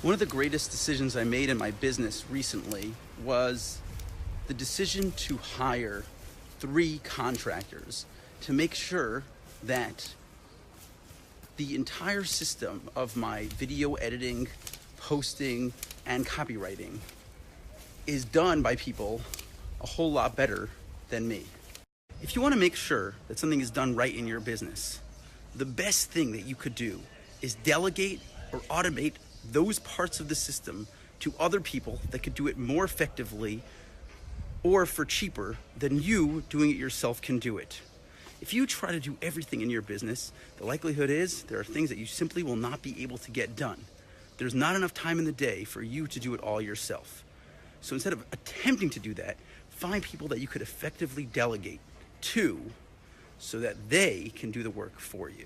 One of the greatest decisions I made in my business recently was the decision to hire 3 contractors to make sure that the entire system of my video editing, posting, and copywriting is done by people a whole lot better than me. If you want to make sure that something is done right in your business, the best thing that you could do is delegate or automate those parts of the system to other people that could do it more effectively or for cheaper than you doing it yourself can do it. If you try to do everything in your business, the likelihood is there are things that you simply will not be able to get done. There's not enough time in the day for you to do it all yourself. So instead of attempting to do that, find people that you could effectively delegate to so that they can do the work for you.